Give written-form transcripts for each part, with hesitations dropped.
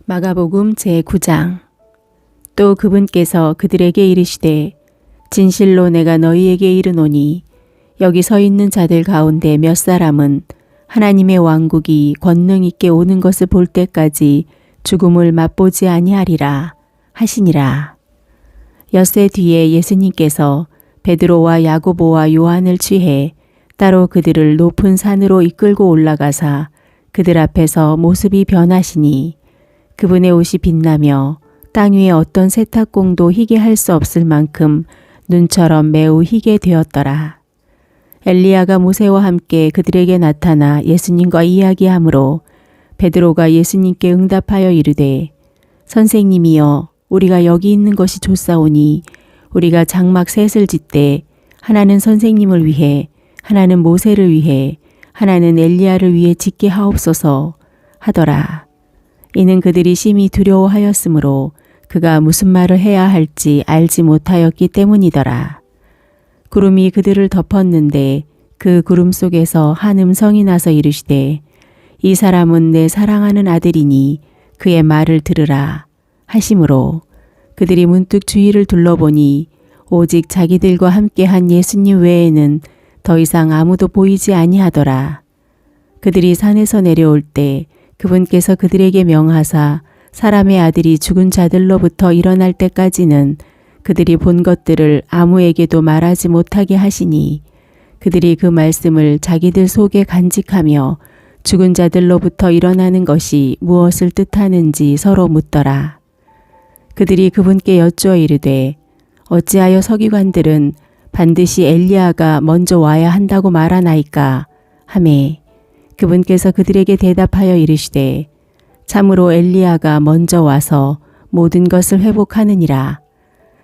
마가복음 제9장. 또 그분께서 그들에게 이르시되 진실로 내가 너희에게 이르노니 여기 서 있는 자들 가운데 몇 사람은 하나님의 왕국이 권능 있게 오는 것을 볼 때까지 죽음을 맛보지 아니하리라 하시니라. 엿새 뒤에 예수님께서 베드로와 야고보와 요한을 취해 따로 그들을 높은 산으로 이끌고 올라가사 그들 앞에서 모습이 변하시니 그분의 옷이 빛나며 땅 위에 어떤 세탁공도 희게 할 수 없을 만큼 눈처럼 매우 희게 되었더라. 엘리야가 모세와 함께 그들에게 나타나 예수님과 이야기하므로 베드로가 예수님께 응답하여 이르되 선생님이여 우리가 여기 있는 것이 좋사오니 우리가 장막 셋을 짓되 하나는 선생님을 위해 하나는 모세를 위해 하나는 엘리야를 위해 짓게 하옵소서 하더라. 이는 그들이 심히 두려워하였으므로 그가 무슨 말을 해야 할지 알지 못하였기 때문이더라. 구름이 그들을 덮었는데 그 구름 속에서 한 음성이 나서 이르시되 이 사람은 내 사랑하는 아들이니 그의 말을 들으라 하심으로 그들이 문득 주위를 둘러보니 오직 자기들과 함께한 예수님 외에는 더 이상 아무도 보이지 아니하더라. 그들이 산에서 내려올 때 그분께서 그들에게 명하사 사람의 아들이 죽은 자들로부터 일어날 때까지는 그들이 본 것들을 아무에게도 말하지 못하게 하시니 그들이 그 말씀을 자기들 속에 간직하며 죽은 자들로부터 일어나는 것이 무엇을 뜻하는지 서로 묻더라. 그들이 그분께 여쭈어 이르되 어찌하여 서기관들은 반드시 엘리야가 먼저 와야 한다고 말하나이까 하매 그분께서 그들에게 대답하여 이르시되 참으로 엘리야가 먼저 와서 모든 것을 회복하느니라.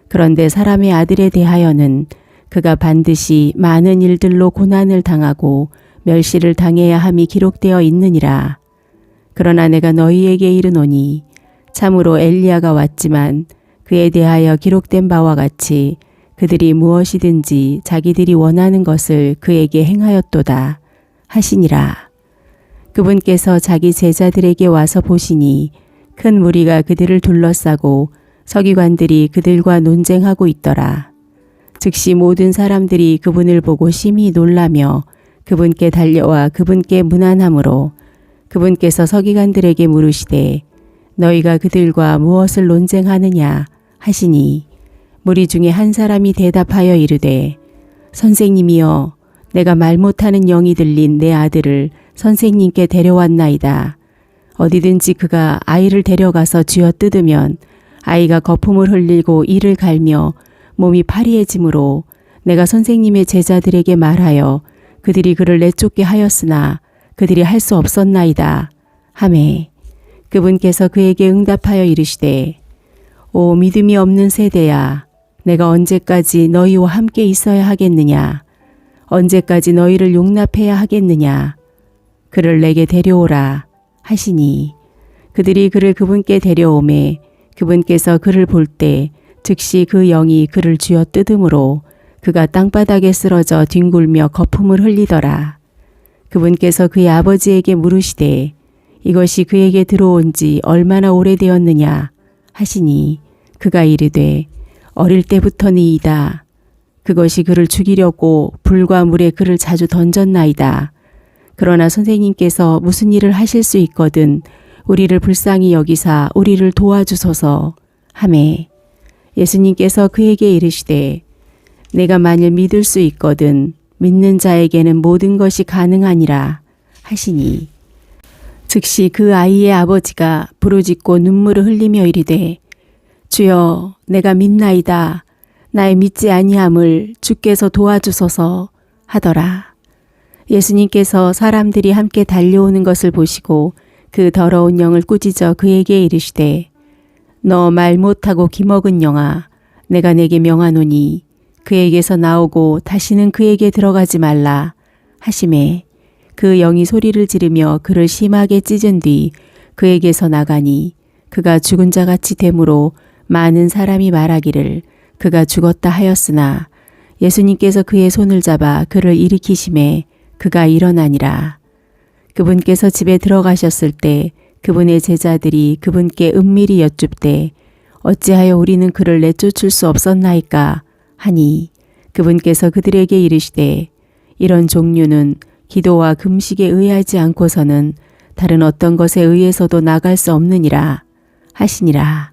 그런데 사람의 아들에 대하여는 그가 반드시 많은 일들로 고난을 당하고 멸시를 당해야 함이 기록되어 있느니라. 그러나 내가 너희에게 이르노니 참으로 엘리야가 왔지만 그에 대하여 기록된 바와 같이 그들이 무엇이든지 자기들이 원하는 것을 그에게 행하였도다 하시니라. 그분께서 자기 제자들에게 와서 보시니 큰 무리가 그들을 둘러싸고 서기관들이 그들과 논쟁하고 있더라. 즉시 모든 사람들이 그분을 보고 심히 놀라며 그분께 달려와 그분께 문안하므로 그분께서 서기관들에게 물으시되 너희가 그들과 무엇을 논쟁하느냐 하시니 무리 중에 한 사람이 대답하여 이르되 선생님이여 내가 말 못하는 영이 들린 내 아들을 선생님께 데려왔나이다. 어디든지 그가 아이를 데려가서 쥐어뜯으면 아이가 거품을 흘리고 이를 갈며 몸이 파리해지므로 내가 선생님의 제자들에게 말하여 그들이 그를 내쫓게 하였으나 그들이 할 수 없었나이다. 하매 그분께서 그에게 응답하여 이르시되 오 믿음이 없는 세대야 내가 언제까지 너희와 함께 있어야 하겠느냐 언제까지 너희를 용납해야 하겠느냐 그를 내게 데려오라 하시니 그들이 그를 그분께 데려오매 그분께서 그를 볼 때 즉시 그 영이 그를 쥐어뜯으므로 그가 땅바닥에 쓰러져 뒹굴며 거품을 흘리더라. 그분께서 그의 아버지에게 물으시되 이것이 그에게 들어온 지 얼마나 오래되었느냐 하시니 그가 이르되 어릴 때부터니이다. 그것이 그를 죽이려고 불과 물에 그를 자주 던졌나이다. 그러나 선생님께서 무슨 일을 하실 수 있거든 우리를 불쌍히 여기사 우리를 도와주소서 하매 예수님께서 그에게 이르시되 내가 만일 믿을 수 있거든 믿는 자에게는 모든 것이 가능하니라 하시니 즉시 그 아이의 아버지가 부르짖고 눈물을 흘리며 이르되 주여 내가 믿나이다. 나의 믿지 아니함을 주께서 도와주소서 하더라. 예수님께서 사람들이 함께 달려오는 것을 보시고 그 더러운 영을 꾸짖어 그에게 이르시되 너 말 못하고 기먹은 영아 내가 내게 명하노니 그에게서 나오고 다시는 그에게 들어가지 말라 하시매 그 영이 소리를 지르며 그를 심하게 찢은 뒤 그에게서 나가니 그가 죽은 자같이 되므로 많은 사람이 말하기를 그가 죽었다 하였으나 예수님께서 그의 손을 잡아 그를 일으키심에 그가 일어나니라. 그분께서 집에 들어가셨을 때 그분의 제자들이 그분께 은밀히 여쭙되 어찌하여 우리는 그를 내쫓을 수 없었나이까 하니 그분께서 그들에게 이르시되 이런 종류는 기도와 금식에 의하지 않고서는 다른 어떤 것에 의해서도 나갈 수 없느니라 하시니라.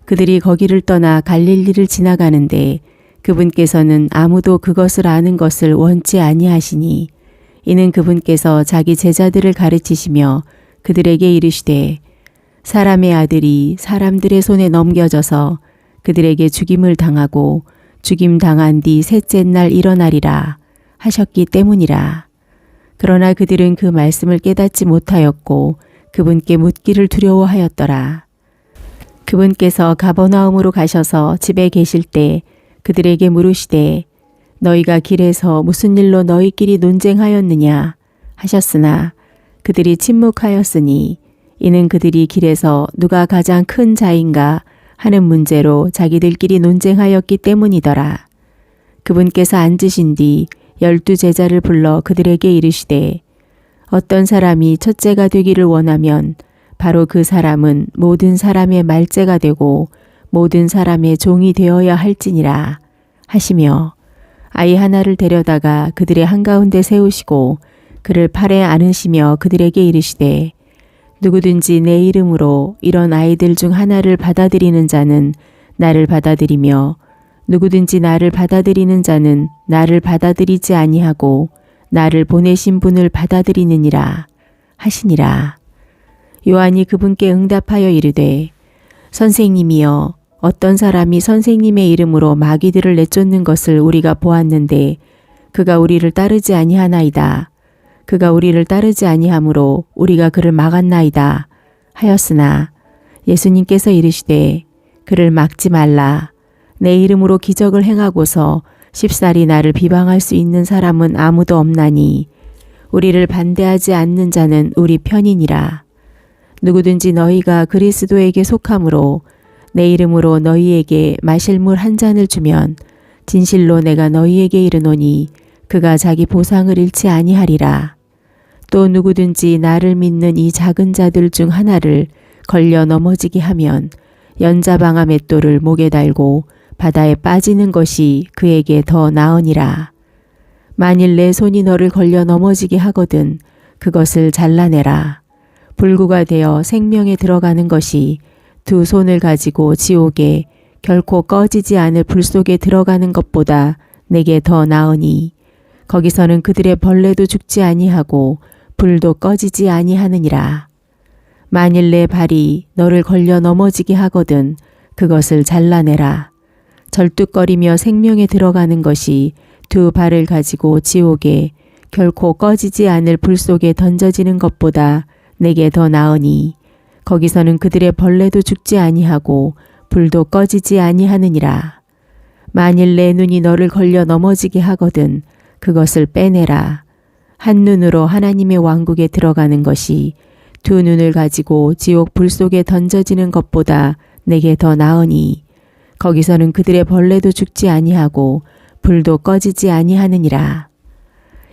그들이 거기를 떠나 갈릴리를 지나가는데 그분께서는 아무도 그것을 아는 것을 원치 아니하시니 이는 그분께서 자기 제자들을 가르치시며 그들에게 이르시되 사람의 아들이 사람들의 손에 넘겨져서 그들에게 죽임을 당하고 죽임 당한 뒤 셋째 날 일어나리라 하셨기 때문이라. 그러나 그들은 그 말씀을 깨닫지 못하였고 그분께 묻기를 두려워하였더라. 그분께서 가버나움으로 가셔서 집에 계실 때 그들에게 물으시되 너희가 길에서 무슨 일로 너희끼리 논쟁하였느냐 하셨으나 그들이 침묵하였으니 이는 그들이 길에서 누가 가장 큰 자인가 하는 문제로 자기들끼리 논쟁하였기 때문이더라. 그분께서 앉으신 뒤 12 제자를 불러 그들에게 이르시되 어떤 사람이 첫째가 되기를 원하면 바로 그 사람은 모든 사람의 말째가 되고 모든 사람의 종이 되어야 할지니라 하시며 아이 하나를 데려다가 그들의 한가운데 세우시고 그를 팔에 안으시며 그들에게 이르시되 누구든지 내 이름으로 이런 아이들 중 하나를 받아들이는 자는 나를 받아들이며 누구든지 나를 받아들이는 자는 나를 받아들이지 아니하고 나를 보내신 분을 받아들이느니라 하시니라. 요한이 그분께 응답하여 이르되 선생님이여 어떤 사람이 선생님의 이름으로 마귀들을 내쫓는 것을 우리가 보았는데 그가 우리를 따르지 아니하나이다. 그가 우리를 따르지 아니하므로 우리가 그를 막았나이다 하였으나 예수님께서 이르시되 그를 막지 말라. 내 이름으로 기적을 행하고서 쉽사리 나를 비방할 수 있는 사람은 아무도 없나니 우리를 반대하지 않는 자는 우리 편이니라. 누구든지 너희가 그리스도에게 속함으로 내 이름으로 너희에게 마실 물 한 잔을 주면 진실로 내가 너희에게 이르노니 그가 자기 보상을 잃지 아니하리라. 또 누구든지 나를 믿는 이 작은 자들 중 하나를 걸려 넘어지게 하면 연자방아 맷돌을 목에 달고 바다에 빠지는 것이 그에게 더 나으니라. 만일 내 손이 너를 걸려 넘어지게 하거든 그것을 잘라내라. 불구가 되어 생명에 들어가는 것이 두 손을 가지고 지옥에 결코 꺼지지 않을 불 속에 들어가는 것보다 내게 더 나으니 거기서는 그들의 벌레도 죽지 아니하고 불도 꺼지지 아니하느니라. 만일 내 발이 너를 걸려 넘어지게 하거든 그것을 잘라내라. 절뚝거리며 생명에 들어가는 것이 두 발을 가지고 지옥에 결코 꺼지지 않을 불 속에 던져지는 것보다 내게 더 나으니 거기서는 그들의 벌레도 죽지 아니하고 불도 꺼지지 아니하느니라. 만일 내 눈이 너를 걸려 넘어지게 하거든 그것을 빼내라. 한 눈으로 하나님의 왕국에 들어가는 것이 두 눈을 가지고 지옥 불 속에 던져지는 것보다 내게 더 나으니 거기서는 그들의 벌레도 죽지 아니하고 불도 꺼지지 아니하느니라.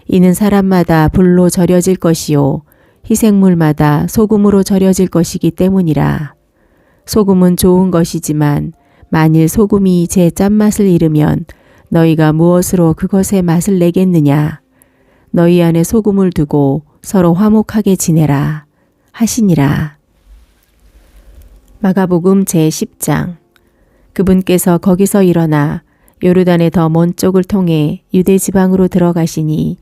이는 사람마다 불로 절여질 것이요 희생물마다 소금으로 절여질 것이기 때문이라. 소금은 좋은 것이지만 만일 소금이 제 짠맛을 잃으면 너희가 무엇으로 그것의 맛을 내겠느냐. 너희 안에 소금을 두고 서로 화목하게 지내라 하시니라. 마가복음 제10장. 그분께서 거기서 일어나 요르단의 더 먼 쪽을 통해 유대 지방으로 들어가시니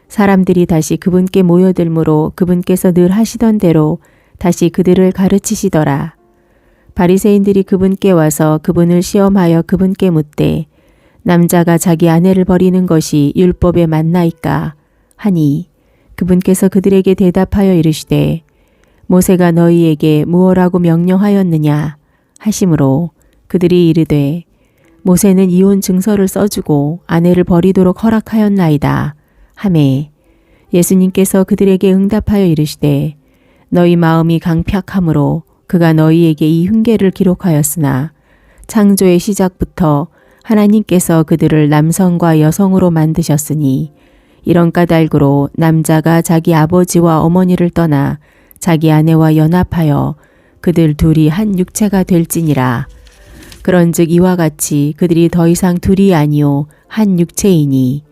사람들이 다시 그분께 모여들므로 그분께서 늘 하시던 대로 다시 그들을 가르치시더라. 바리새인들이 그분께 와서 그분을 시험하여 그분께 묻되 남자가 자기 아내를 버리는 것이 율법에 맞나이까 하니 그분께서 그들에게 대답하여 이르시되 모세가 너희에게 무엇라고 명령하였느냐 하시므로 그들이 이르되 모세는 이혼 증서를 써주고 아내를 버리도록 허락하였나이다 하매 예수님께서 그들에게 응답하여 이르시되 너희 마음이 강팍함으로 그가 너희에게 이 흉계를 기록하였으나 창조의 시작부터 하나님께서 그들을 남성과 여성으로 만드셨으니 이런 까닭으로 남자가 자기 아버지와 어머니를 떠나 자기 아내와 연합하여 그들 둘이 한 육체가 될지니라. 그런즉 이와 같이 그들이 더 이상 둘이 아니요 한 육체이니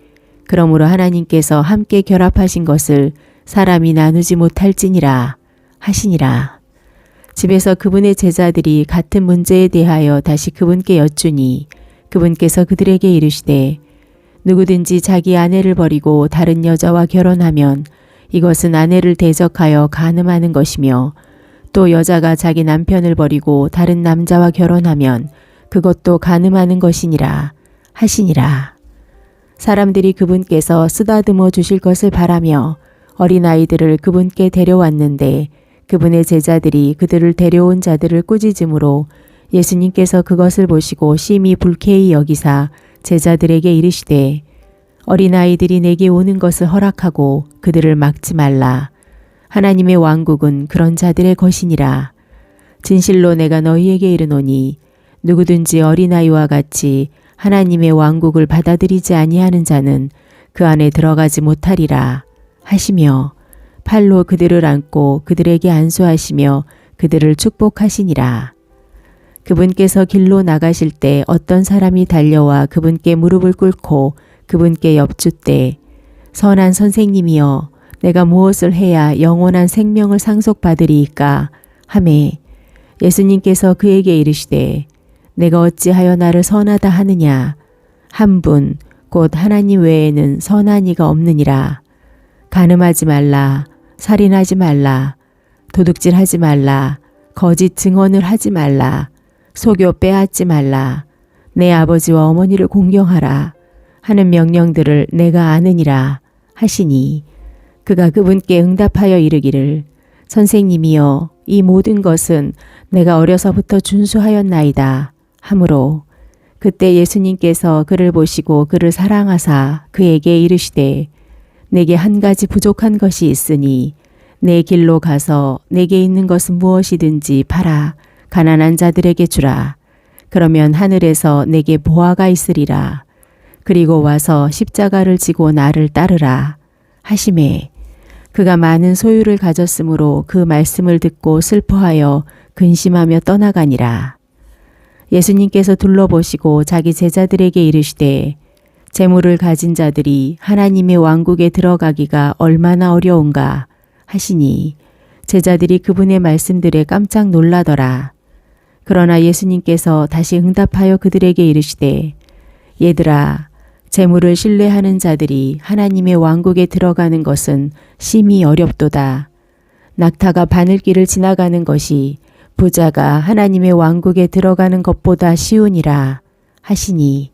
그러므로 하나님께서 함께 결합하신 것을 사람이 나누지 못할지니라 하시니라. 집에서 그분의 제자들이 같은 문제에 대하여 다시 그분께 여쭈니 그분께서 그들에게 이르시되 누구든지 자기 아내를 버리고 다른 여자와 결혼하면 이것은 아내를 대적하여 간음하는 것이며 또 여자가 자기 남편을 버리고 다른 남자와 결혼하면 그것도 간음하는 것이니라 하시니라. 사람들이 그분께서 쓰다듬어 주실 것을 바라며 어린아이들을 그분께 데려왔는데 그분의 제자들이 그들을 데려온 자들을 꾸짖음으로 예수님께서 그것을 보시고 심히 불쾌히 여기사 제자들에게 이르시되 어린아이들이 내게 오는 것을 허락하고 그들을 막지 말라. 하나님의 왕국은 그런 자들의 것이니라. 진실로 내가 너희에게 이르노니 누구든지 어린아이와 같이 하나님의 왕국을 받아들이지 아니하는 자는 그 안에 들어가지 못하리라 하시며 팔로 그들을 안고 그들에게 안수하시며 그들을 축복하시니라. 그분께서 길로 나가실 때 어떤 사람이 달려와 그분께 무릎을 꿇고 그분께 엽주되 선한 선생님이여 내가 무엇을 해야 영원한 생명을 상속받으리이까 하매 예수님께서 그에게 이르시되 내가 어찌하여 나를 선하다 하느냐 한 분 곧 하나님 외에는 선한 이가 없느니라. 간음하지 말라 살인하지 말라 도둑질하지 말라 거짓 증언을 하지 말라 속여 빼앗지 말라 내 아버지와 어머니를 공경하라 하는 명령들을 내가 아느니라 하시니 그가 그분께 응답하여 이르기를 선생님이여 이 모든 것은 내가 어려서부터 준수하였나이다 하므로 그때 예수님께서 그를 보시고 그를 사랑하사 그에게 이르시되 내게 한 가지 부족한 것이 있으니 내 길로 가서 내게 있는 것은 무엇이든지 팔아 가난한 자들에게 주라. 그러면 하늘에서 내게 보화가 있으리라. 그리고 와서 십자가를 지고 나를 따르라 하시매 그가 많은 소유를 가졌으므로 그 말씀을 듣고 슬퍼하여 근심하며 떠나가니라. 예수님께서 둘러보시고 자기 제자들에게 이르시되 재물을 가진 자들이 하나님의 왕국에 들어가기가 얼마나 어려운가 하시니 제자들이 그분의 말씀들에 깜짝 놀라더라. 그러나 예수님께서 다시 응답하여 그들에게 이르시되 얘들아 재물을 신뢰하는 자들이 하나님의 왕국에 들어가는 것은 심히 어렵도다. 낙타가 바늘길을 지나가는 것이 부자가 하나님의 왕국에 들어가는 것보다 쉬우니라 하시니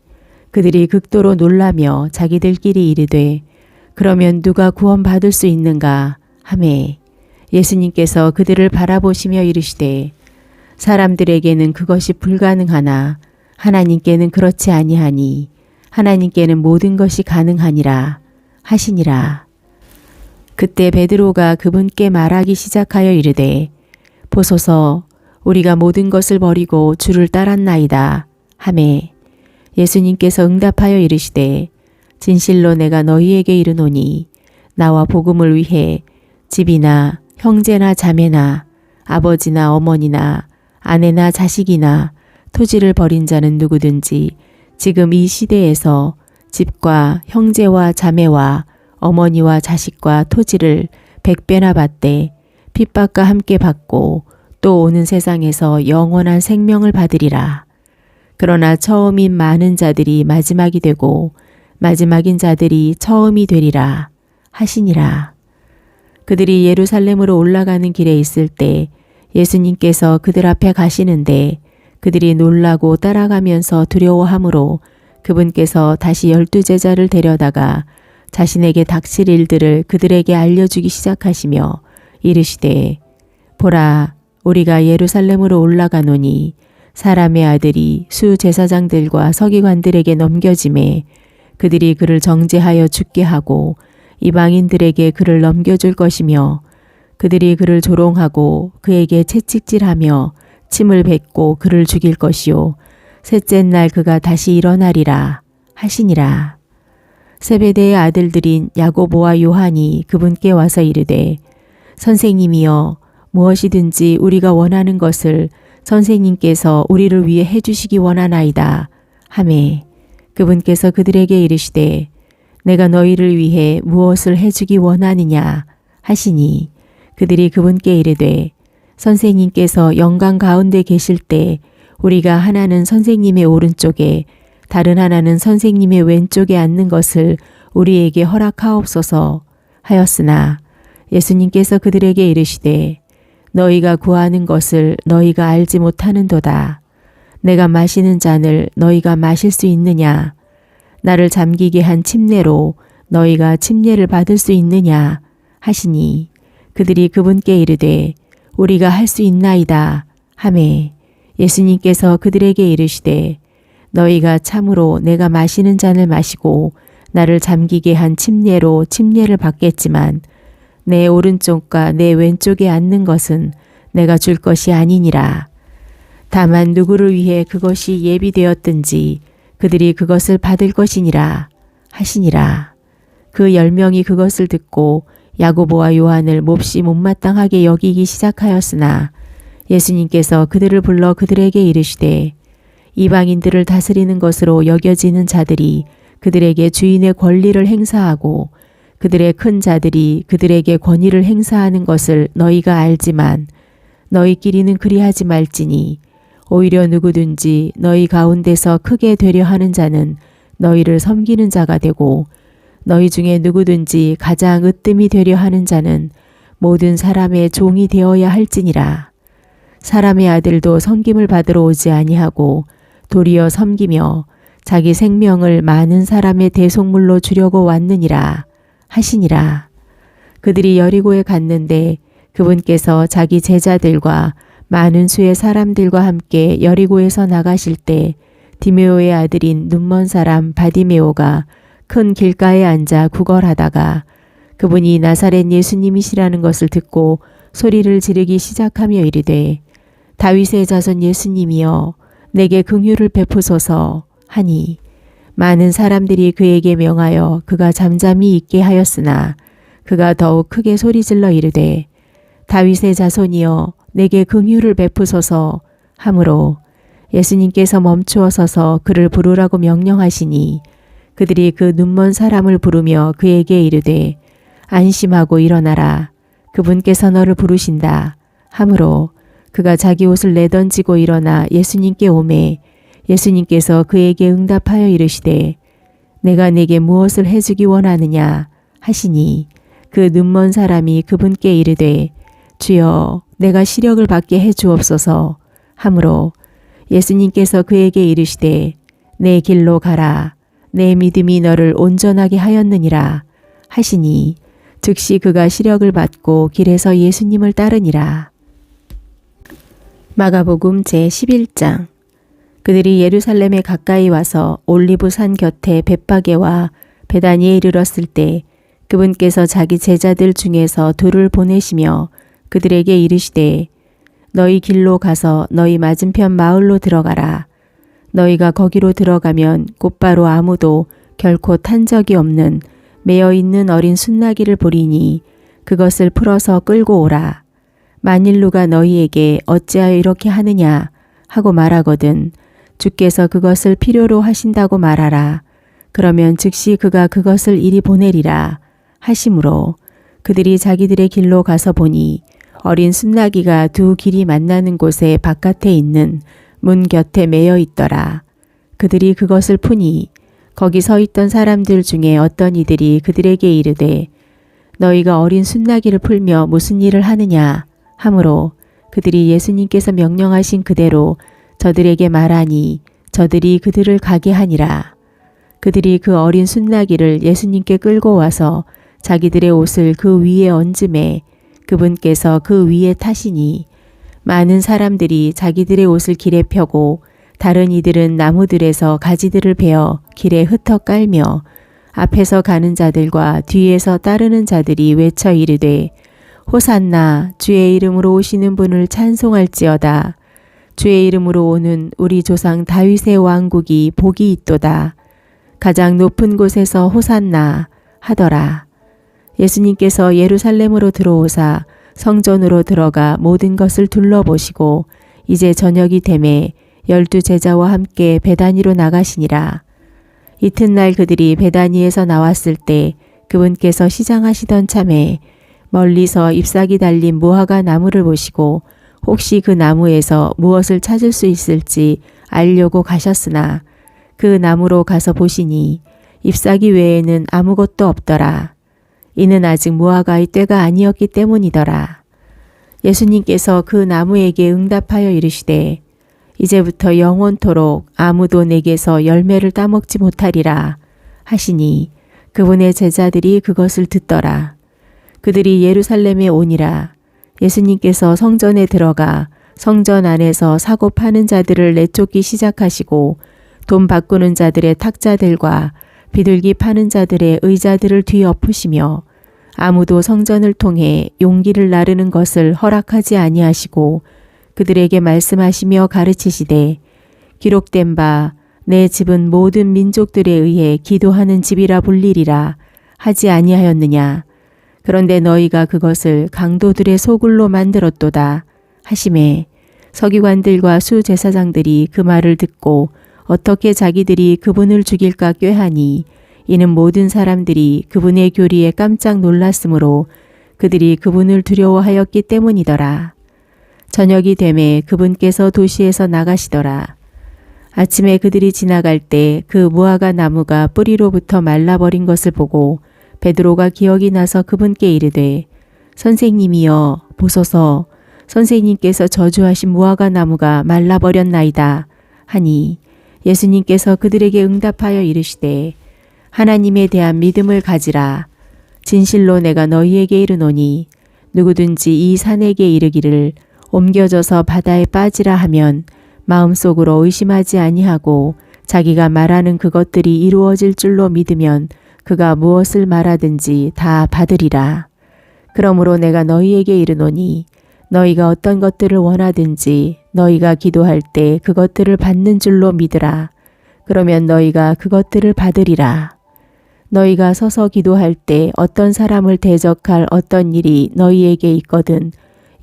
그들이 극도로 놀라며 자기들끼리 이르되 그러면 누가 구원받을 수 있는가 하매 예수님께서 그들을 바라보시며 이르시되 사람들에게는 그것이 불가능하나 하나님께는 그렇지 아니하니 하나님께는 모든 것이 가능하니라 하시니라. 그때 베드로가 그분께 말하기 시작하여 이르되 보소서 우리가 모든 것을 버리고 주를 따랐나이다 하매 예수님께서 응답하여 이르시되 진실로 내가 너희에게 이르노니 나와 복음을 위해 집이나 형제나 자매나 아버지나 어머니나 아내나 자식이나 토지를 버린 자는 누구든지 지금 이 시대에서 집과 형제와 자매와 어머니와 자식과 토지를 100배나 받되 핍박과 함께 받고 또 오는 세상에서 영원한 생명을 받으리라. 그러나 처음인 많은 자들이 마지막이 되고 마지막인 자들이 처음이 되리라 하시니라. 그들이 예루살렘으로 올라가는 길에 있을 때 예수님께서 그들 앞에 가시는데 그들이 놀라고 따라가면서 두려워하므로 그분께서 다시 12제자를 데려다가 자신에게 닥칠 일들을 그들에게 알려주기 시작하시며 이르시되 보라 우리가 예루살렘으로 올라가노니 사람의 아들이 수제사장들과 서기관들에게 넘겨짐에 그들이 그를 정죄하여 죽게 하고 이방인들에게 그를 넘겨줄 것이며 그들이 그를 조롱하고 그에게 채찍질하며 침을 뱉고 그를 죽일 것이요 셋째 날 그가 다시 일어나리라 하시니라. 세베대의 아들들인 야고보와 요한이 그분께 와서 이르되 선생님이여 무엇이든지 우리가 원하는 것을 선생님께서 우리를 위해 해주시기 원하나이다. 하매 그분께서 그들에게 이르시되 내가 너희를 위해 무엇을 해주기 원하느냐 하시니 그들이 그분께 이르되 선생님께서 영광 가운데 계실 때 우리가 하나는 선생님의 오른쪽에 다른 하나는 선생님의 왼쪽에 앉는 것을 우리에게 허락하옵소서 하였으나 예수님께서 그들에게 이르시되 너희가 구하는 것을 너희가 알지 못하는도다. 내가 마시는 잔을 너희가 마실 수 있느냐? 나를 잠기게 한 침례로 너희가 침례를 받을 수 있느냐? 하시니 그들이 그분께 이르되 우리가 할 수 있나이다. 하매 예수님께서 그들에게 이르시되 너희가 참으로 내가 마시는 잔을 마시고 나를 잠기게 한 침례로 침례를 받겠지만 내 오른쪽과 내 왼쪽에 앉는 것은 내가 줄 것이 아니니라. 다만 누구를 위해 그것이 예비되었든지 그들이 그것을 받을 것이니라 하시니라. 그 10명이 그것을 듣고 야고보와 요한을 몹시 못마땅하게 여기기 시작하였으나 예수님께서 그들을 불러 그들에게 이르시되 이방인들을 다스리는 것으로 여겨지는 자들이 그들에게 주인의 권리를 행사하고 그들의 큰 자들이 그들에게 권위를 행사하는 것을 너희가 알지만 너희끼리는 그리하지 말지니 오히려 누구든지 너희 가운데서 크게 되려 하는 자는 너희를 섬기는 자가 되고 너희 중에 누구든지 가장 으뜸이 되려 하는 자는 모든 사람의 종이 되어야 할지니라. 사람의 아들도 섬김을 받으러 오지 아니하고 도리어 섬기며 자기 생명을 많은 사람의 대속물로 주려고 왔느니라 하시니라. 그들이 여리고에 갔는데 그분께서 자기 제자들과 많은 수의 사람들과 함께 여리고에서 나가실 때 디메오의 아들인 눈먼 사람 바디메오가 큰 길가에 앉아 구걸하다가 그분이 나사렛 예수님이시라는 것을 듣고 소리를 지르기 시작하며 이르되 다윗의 자손 예수님이여 내게 긍휼을 베푸소서 하니 많은 사람들이 그에게 명하여 그가 잠잠히 있게 하였으나 그가 더욱 크게 소리질러 이르되 다윗의 자손이여 내게 긍휼을 베푸소서 하므로 예수님께서 멈추어 서서 그를 부르라고 명령하시니 그들이 그 눈먼 사람을 부르며 그에게 이르되 안심하고 일어나라. 그분께서 너를 부르신다. 하므로 그가 자기 옷을 내던지고 일어나 예수님께 오매 예수님께서 그에게 응답하여 이르시되 내가 내게 무엇을 해주기 원하느냐 하시니 그 눈먼 사람이 그분께 이르되 주여 내가 시력을 받게 해 주옵소서 하므로 예수님께서 그에게 이르시되 내 길로 가라. 내 믿음이 너를 온전하게 하였느니라 하시니 즉시 그가 시력을 받고 길에서 예수님을 따르니라. 마가복음 제11장. 그들이 예루살렘에 가까이 와서 올리브산 곁에 벳바게와 베다니에 이르렀을 때 그분께서 자기 제자들 중에서 둘을 보내시며 그들에게 이르시되 너희 길로 가서 너희 맞은편 마을로 들어가라. 너희가 거기로 들어가면 곧바로 아무도 결코 탄 적이 없는 매어 있는 어린 순나기를 보리니 그것을 풀어서 끌고 오라. 만일 누가 너희에게 어찌하여 이렇게 하느냐 하고 말하거든 주께서 그것을 필요로 하신다고 말하라. 그러면 즉시 그가 그것을 이리 보내리라 하심으로 그들이 자기들의 길로 가서 보니 어린 순나기가 두 길이 만나는 곳에 바깥에 있는 문 곁에 매여 있더라. 그들이 그것을 푸니 거기 서 있던 사람들 중에 어떤 이들이 그들에게 이르되 너희가 어린 순나기를 풀며 무슨 일을 하느냐 하므로 그들이 예수님께서 명령하신 그대로 저들에게 말하니 저들이 그들을 가게 하니라. 그들이 그 어린 순나기를 예수님께 끌고 와서 자기들의 옷을 그 위에 얹음에 그분께서 그 위에 타시니 많은 사람들이 자기들의 옷을 길에 펴고 다른 이들은 나무들에서 가지들을 베어 길에 흩어 깔며 앞에서 가는 자들과 뒤에서 따르는 자들이 외쳐 이르되 호산나 주의 이름으로 오시는 분을 찬송할지어다. 주의 이름으로 오는 우리 조상 다윗의 왕국이 복이 있도다. 가장 높은 곳에서 호산나 하더라. 예수님께서 예루살렘으로 들어오사 성전으로 들어가 모든 것을 둘러보시고 이제 저녁이 되매 12 제자와 함께 베다니로 나가시니라. 이튿날 그들이 베다니에서 나왔을 때 그분께서 시장하시던 참에 멀리서 잎사귀 달린 무화과 나무를 보시고 혹시 그 나무에서 무엇을 찾을 수 있을지 알려고 가셨으나 그 나무로 가서 보시니 잎사귀 외에는 아무것도 없더라. 이는 아직 무화과의 때가 아니었기 때문이더라. 예수님께서 그 나무에게 응답하여 이르시되 이제부터 영원토록 아무도 내게서 열매를 따먹지 못하리라 하시니 그분의 제자들이 그것을 듣더라. 그들이 예루살렘에 오니라. 예수님께서 성전에 들어가 성전 안에서 사고 파는 자들을 내쫓기 시작하시고 돈 바꾸는 자들의 탁자들과 비둘기 파는 자들의 의자들을 뒤엎으시며 아무도 성전을 통해 용기를 나르는 것을 허락하지 아니하시고 그들에게 말씀하시며 가르치시되 기록된 바 내 집은 모든 민족들에 의해 기도하는 집이라 불리리라 하지 아니하였느냐. 그런데 너희가 그것을 강도들의 소굴로 만들었도다 하시매 서기관들과 수제사장들이 그 말을 듣고 어떻게 자기들이 그분을 죽일까 꾀하니 이는 모든 사람들이 그분의 교리에 깜짝 놀랐으므로 그들이 그분을 두려워하였기 때문이더라. 저녁이 되매 그분께서 도시에서 나가시더라. 아침에 그들이 지나갈 때 그 무화과 나무가 뿌리로부터 말라버린 것을 보고 베드로가 기억이 나서 그분께 이르되 선생님이여 보소서 선생님께서 저주하신 무화과 나무가 말라버렸나이다 하니 예수님께서 그들에게 응답하여 이르시되 하나님에 대한 믿음을 가지라. 진실로 내가 너희에게 이르노니 누구든지 이 산에게 이르기를 옮겨져서 바다에 빠지라 하면 마음속으로 의심하지 아니하고 자기가 말하는 그것들이 이루어질 줄로 믿으면 그가 무엇을 말하든지 다 받으리라. 그러므로 내가 너희에게 이르노니 너희가 어떤 것들을 원하든지 너희가 기도할 때 그것들을 받는 줄로 믿으라. 그러면 너희가 그것들을 받으리라. 너희가 서서 기도할 때 어떤 사람을 대적할 어떤 일이 너희에게 있거든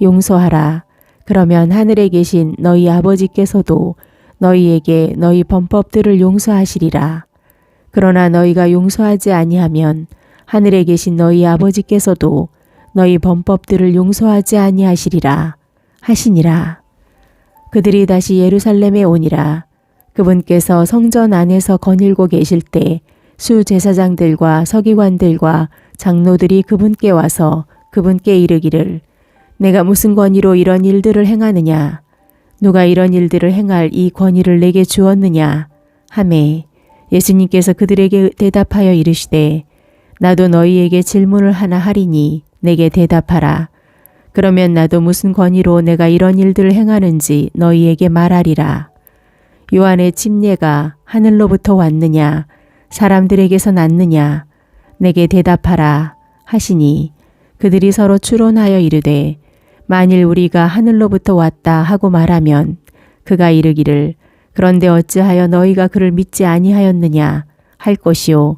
용서하라. 그러면 하늘에 계신 너희 아버지께서도 너희에게 너희 범법들을 용서하시리라. 그러나 너희가 용서하지 아니하면 하늘에 계신 너희 아버지께서도 너희 범법들을 용서하지 아니하시리라 하시니라. 그들이 다시 예루살렘에 오니라. 그분께서 성전 안에서 거닐고 계실 때 수제사장들과 서기관들과 장로들이 그분께 와서 그분께 이르기를 내가 무슨 권위로 이런 일들을 행하느냐? 누가 이런 일들을 행할 이 권위를 내게 주었느냐? 하매 예수님께서 그들에게 대답하여 이르시되 나도 너희에게 질문을 하나 하리니 내게 대답하라. 그러면 나도 무슨 권위로 내가 이런 일들을 행하는지 너희에게 말하리라. 요한의 침례가 하늘로부터 왔느냐? 사람들에게서 났느냐? 내게 대답하라 하시니 그들이 서로 추론하여 이르되 만일 우리가 하늘로부터 왔다 하고 말하면 그가 이르기를 그런데 어찌하여 너희가 그를 믿지 아니하였느냐 할 것이요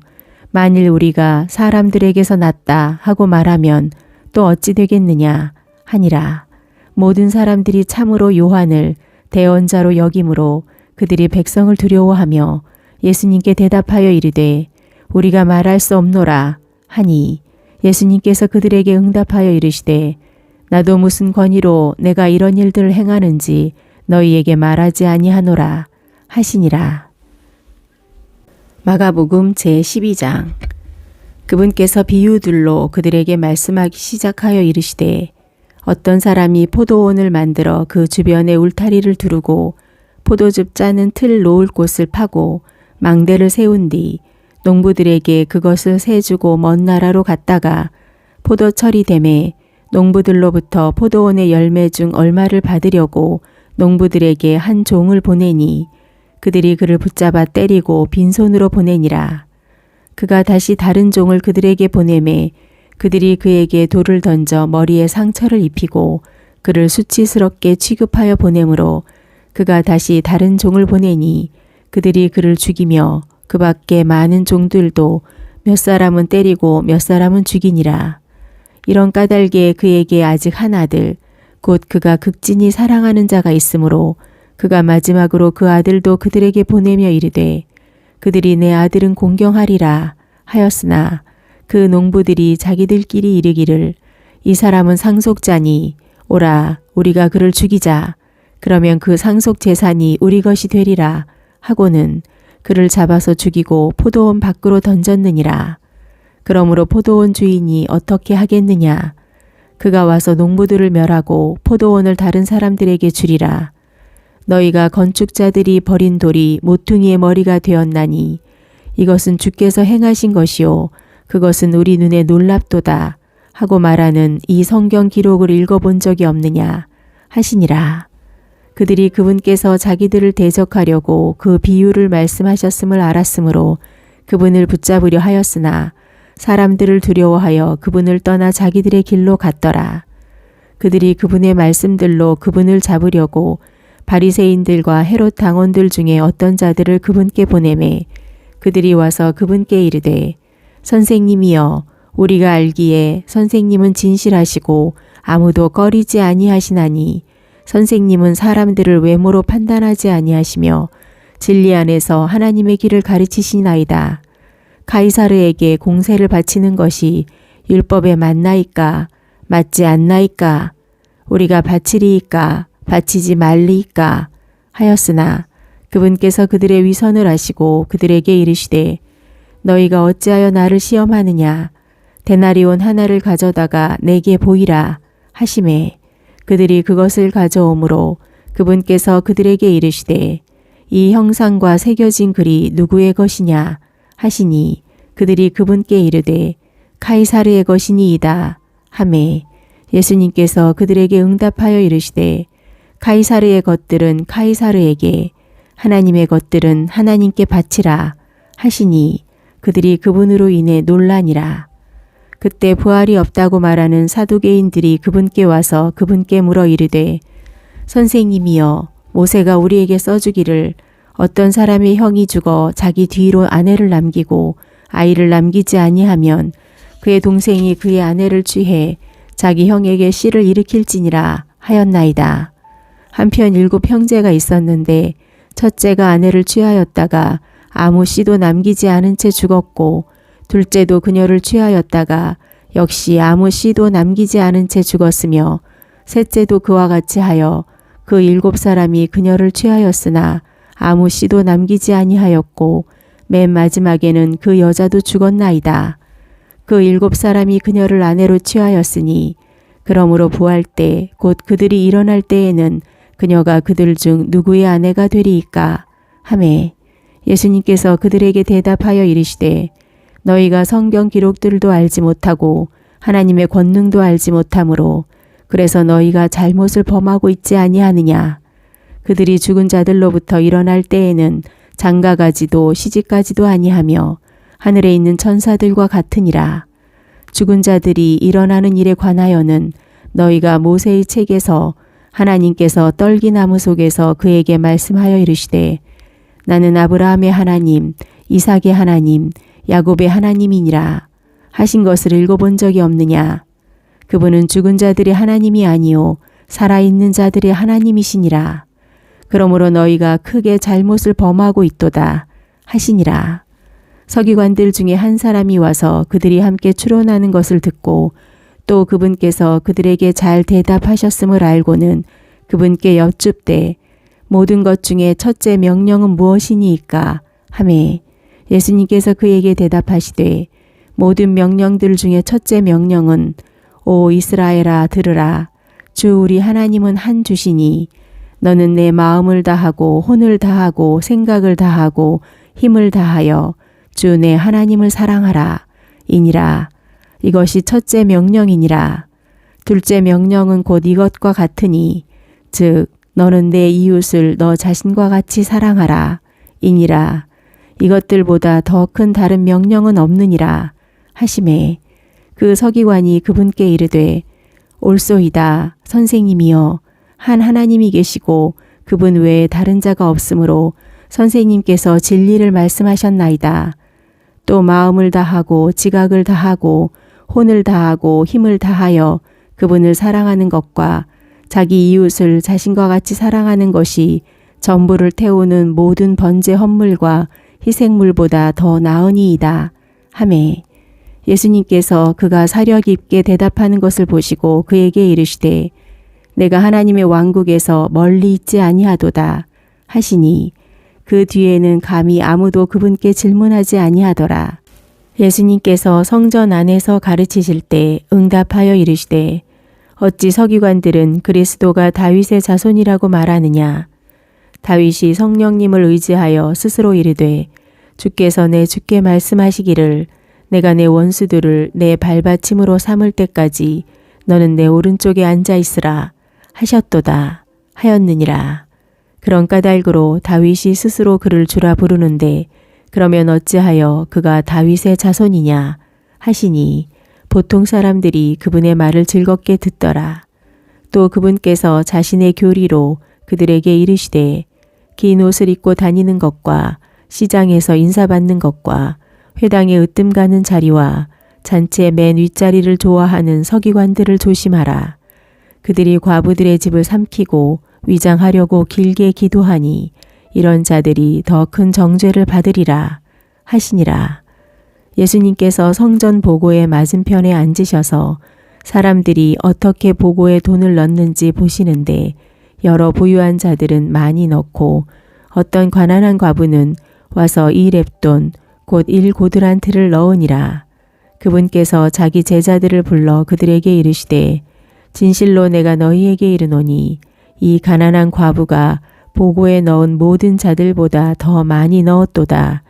만일 우리가 사람들에게서 났다 하고 말하면 또 어찌 되겠느냐 하니라. 모든 사람들이 참으로 요한을 대언자로 여김으로 그들이 백성을 두려워하며 예수님께 대답하여 이르되 우리가 말할 수 없노라 하니 예수님께서 그들에게 응답하여 이르시되 나도 무슨 권위로 내가 이런 일들을 행하는지 너희에게 말하지 아니하노라 하시니라. 마가복음 제12장. 그분께서 비유들로 그들에게 말씀하기 시작하여 이르시되 어떤 사람이 포도원을 만들어 그 주변에 울타리를 두르고 포도즙 짜는 틀 놓을 곳을 파고 망대를 세운 뒤 농부들에게 그것을 세주고 먼 나라로 갔다가 포도철이 되매 농부들로부터 포도원의 열매 중 얼마를 받으려고 농부들에게 한 종을 보내니 그들이 그를 붙잡아 때리고 빈손으로 보내니라. 그가 다시 다른 종을 그들에게 보내매 그들이 그에게 돌을 던져 머리에 상처를 입히고 그를 수치스럽게 취급하여 보내므로 그가 다시 다른 종을 보내니 그들이 그를 죽이며 그 밖에 많은 종들도 몇 사람은 때리고 몇 사람은 죽이니라. 이런 까닭에 그에게 아직 한 아들 곧 그가 극진히 사랑하는 자가 있으므로 그가 마지막으로 그 아들도 그들에게 보내며 이르되 그들이 내 아들은 공경하리라 하였으나 그 농부들이 자기들끼리 이르기를 이 사람은 상속자니 오라 우리가 그를 죽이자 그러면 그 상속 재산이 우리 것이 되리라 하고는 그를 잡아서 죽이고 포도원 밖으로 던졌느니라. 그러므로 포도원 주인이 어떻게 하겠느냐 그가 와서 농부들을 멸하고 포도원을 다른 사람들에게 주리라. 너희가 건축자들이 버린 돌이 모퉁이의 머리가 되었나니 이것은 주께서 행하신 것이요 그것은 우리 눈에 놀랍도다 하고 말하는 이 성경 기록을 읽어본 적이 없느냐 하시니라. 그들이 그분께서 자기들을 대적하려고 그 비유를 말씀하셨음을 알았으므로 그분을 붙잡으려 하였으나 사람들을 두려워하여 그분을 떠나 자기들의 길로 갔더라. 그들이 그분의 말씀들로 그분을 잡으려고 바리새인들과 헤롯 당원들 중에 어떤 자들을 그분께 보내매 그들이 와서 그분께 이르되 선생님이여 우리가 알기에 선생님은 진실하시고 아무도 꺼리지 아니하시나니 선생님은 사람들을 외모로 판단하지 아니하시며 진리 안에서 하나님의 길을 가르치시나이다. 가이사르에게 공세를 바치는 것이 율법에 맞나이까 맞지 않나이까 우리가 바치리이까 바치지 말리이까 하였으나 그분께서 그들의 위선을 아시고 그들에게 이르시되 너희가 어찌하여 나를 시험하느냐 데나리온 하나를 가져다가 내게 보이라 하시매 그들이 그것을 가져오므로 그분께서 그들에게 이르시되 이 형상과 새겨진 글이 누구의 것이냐 하시니 그들이 그분께 이르되 카이사르의 것이니이다 하매 예수님께서 그들에게 응답하여 이르시되 카이사르의 것들은 카이사르에게 하나님의 것들은 하나님께 바치라 하시니 그들이 그분으로 인해 논란이라. 그때 부활이 없다고 말하는 사두개인들이 그분께 와서 그분께 물어 이르되 선생님이여 모세가 우리에게 써주기를 어떤 사람의 형이 죽어 자기 뒤로 아내를 남기고 아이를 남기지 아니하면 그의 동생이 그의 아내를 취해 자기 형에게 씨를 일으킬지니라 하였나이다. 한편 7 형제가 있었는데 첫째가 아내를 취하였다가 아무 씨도 남기지 않은 채 죽었고 둘째도 그녀를 취하였다가 역시 아무 씨도 남기지 않은 채 죽었으며 셋째도 그와 같이 하여 그 7 사람이 그녀를 취하였으나 아무 씨도 남기지 아니하였고 맨 마지막에는 그 여자도 죽었나이다. 그 7 사람이 그녀를 아내로 취하였으니 그러므로 부활 때 곧 그들이 일어날 때에는 그녀가 그들 중 누구의 아내가 되리이까 하매 예수님께서 그들에게 대답하여 이르시되 너희가 성경 기록들도 알지 못하고 하나님의 권능도 알지 못하므로 그래서 너희가 잘못을 범하고 있지 아니하느냐. 그들이 죽은 자들로부터 일어날 때에는 장가가지도 시집가지도 아니하며 하늘에 있는 천사들과 같으니라. 죽은 자들이 일어나는 일에 관하여는 너희가 모세의 책에서 하나님께서 떨기나무 속에서 그에게 말씀하여 이르시되 나는 아브라함의 하나님, 이삭의 하나님, 야곱의 하나님이니라 하신 것을 읽어본 적이 없느냐. 그분은 죽은 자들의 하나님이 아니요 살아있는 자들의 하나님이시니라. 그러므로 너희가 크게 잘못을 범하고 있도다 하시니라. 서기관들 중에 한 사람이 와서 그들이 함께 추론하는 것을 듣고 또 그분께서 그들에게 잘 대답하셨음을 알고는 그분께 여쭙되 모든 것 중에 첫째 명령은 무엇이니이까 하매 예수님께서 그에게 대답하시되 모든 명령들 중에 첫째 명령은 오 이스라엘아 들으라. 주 우리 하나님은 한 주시니 너는 내 마음을 다하고 혼을 다하고 생각을 다하고 힘을 다하여 주 내 하나님을 사랑하라. 이니라. 이것이 첫째 명령이니라. 둘째 명령은 곧 이것과 같으니 즉 너는 내 이웃을 너 자신과 같이 사랑하라. 이니라. 이것들보다 더 큰 다른 명령은 없느니라 하시매 그 서기관이 그분께 이르되 옳소이다 선생님이여 한 하나님이 계시고 그분 외에 다른 자가 없으므로 선생님께서 진리를 말씀하셨나이다. 또 마음을 다하고 지각을 다하고 혼을 다하고 힘을 다하여 그분을 사랑하는 것과 자기 이웃을 자신과 같이 사랑하는 것이 전부를 태우는 모든 번제 헌물과 희생물보다 더 나으니이다 하매 예수님께서 그가 사려 깊게 대답하는 것을 보시고 그에게 이르시되 내가 하나님의 왕국에서 멀리 있지 아니하도다 하시니 그 뒤에는 감히 아무도 그분께 질문하지 아니하더라. 예수님께서 성전 안에서 가르치실 때 응답하여 이르시되 어찌 서기관들은 그리스도가 다윗의 자손이라고 말하느냐. 다윗이 성령님을 의지하여 스스로 이르되 주께서 내 주께 말씀하시기를 내가 내 원수들을 내 발받침으로 삼을 때까지 너는 내 오른쪽에 앉아 있으라 하셨도다 하였느니라. 그런 까닭으로 다윗이 스스로 그를 주라 부르는데 그러면 어찌하여 그가 다윗의 자손이냐 하시니 보통 사람들이 그분의 말을 즐겁게 듣더라. 또 그분께서 자신의 교리로 그들에게 이르시되 긴 옷을 입고 다니는 것과 시장에서 인사받는 것과 회당에 으뜸 가는 자리와 잔치의 맨 윗자리를 좋아하는 서기관들을 조심하라. 그들이 과부들의 집을 삼키고 위장하려고 길게 기도하니 이런 자들이 더 큰 정죄를 받으리라 하시니라. 예수님께서 성전 보고의 맞은편에 앉으셔서 사람들이 어떻게 보고에 돈을 넣는지 보시는데 여러 부유한 자들은 많이 넣고 어떤 가난한 과부는 와서 2렙돈 곧 1고드란트를 넣으니라. 그분께서 자기 제자들을 불러 그들에게 이르시되 진실로 내가 너희에게 이르노니 이 가난한 과부가 보고에 넣은 모든 자들보다 더 많이 넣었도다.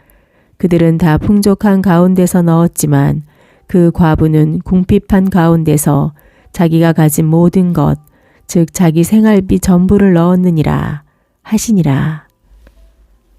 그들은 다 풍족한 가운데서 넣었지만 그 과부는 궁핍한 가운데서 자기가 가진 모든 것, 즉 자기 생활비 전부를 넣었느니라 하시니라.